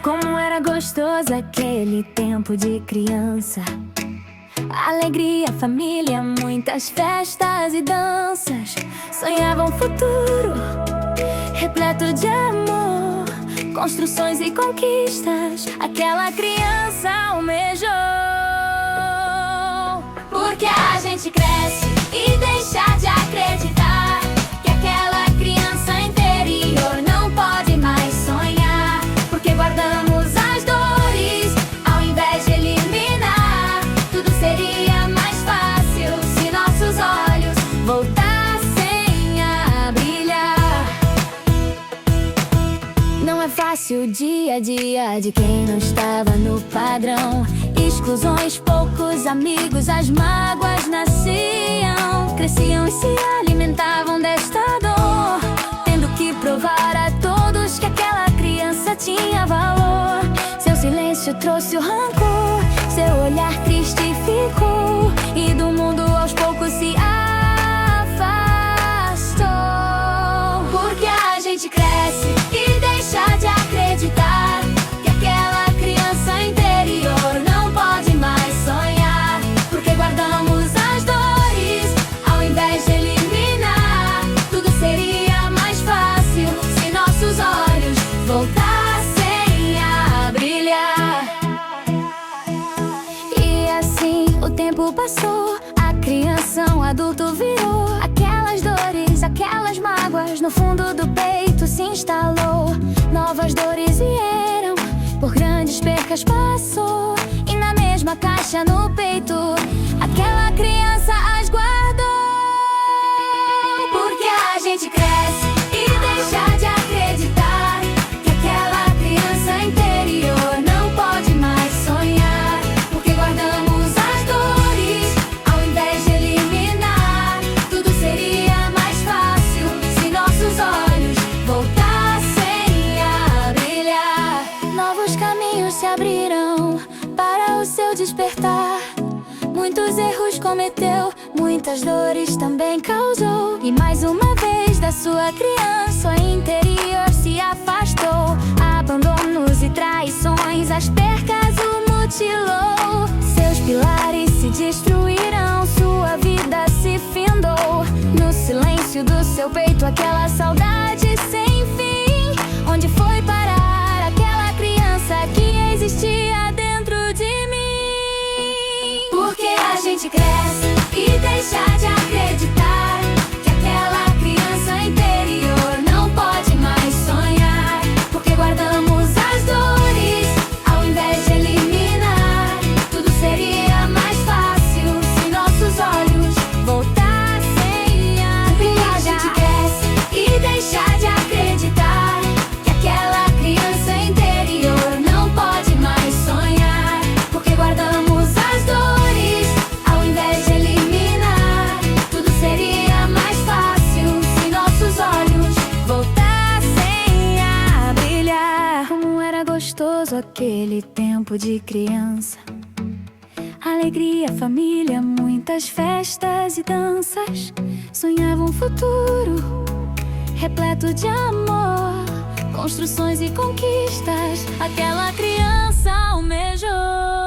Como era gostoso aquele tempo de criança. Alegria, família, muitas festas e danças. Sonhava um futuro repleto de amor, construções e conquistas. Aquela criança almejou. Porque a gente cresce e deixa de acreditar que aquela criança interior não pode mais sonhar. Porque guardamos as dores ao invés de eliminar. Tudo seria mais fácil se nossos olhos voltassem a brilhar. Não é fácil o dia a dia de quem não estava no padrão. Exclusões, poucos amigos, as mágoas nasciam, cresciam e se alimentavam desta dor, tendo que provar a todos que aquela criança tinha valor. Seu silêncio trouxe o rancor, seu olhar triste ficou, e do mundo aos poucos se afastou. Porque a gente cresce e deixa de acreditar que aquela criança interior não pode mais sonhar. Porque guardamos as dores ao invés de eliminar. Tudo seria mais fácil se nossos olhos voltassem a brilhar. E assim o tempo passou, a criança um adulto virou. Aquelas dores, aquelas mágoas no fundo do peito se instalou. Novas dores vieram, por grandes percas passou, e na mesma caixa no peito aquela criança as guardou. Porque a gente cresce e deixa de acreditar que aquela criança interior não pode mais sonhar. Porque guardamos as dores ao invés de eliminar. Tudo seria mais fácil se nossos olhos voltassem a brilhar. Novos caminhos se abrirão para o seu despertar. Muitos erros cometeu, muitas dores também causou, e mais uma vez da sua criança interior se afastou. Abandonos e traições, as percas o mutilou. Seus pilares se destruíram, sua vida se findou. No silêncio do seu peito aquela saudade sem fim. Onde foi parar aquela criança que existia dentro de mim? Porque a gente cresce e deixa de acreditar que aquela criança interior não pode mais sonhar. Porque guardamos as dores ao invés de eliminar. Tudo seria mais fácil se nossos olhos voltassem a brilhar. A gente cresce e deixa de acreditar que aquela criança interior não pode mais sonhar. Porque guardamos as dores ao invés de eliminar. Tudo seria mais fácil se nossos olhos voltassem a brilhar. Como era gostoso aquele tempo de criança. Alegria, família, muitas festas e danças. Sonhava um futuro repleto de amor, construções e conquistas. Aquela criança almejou.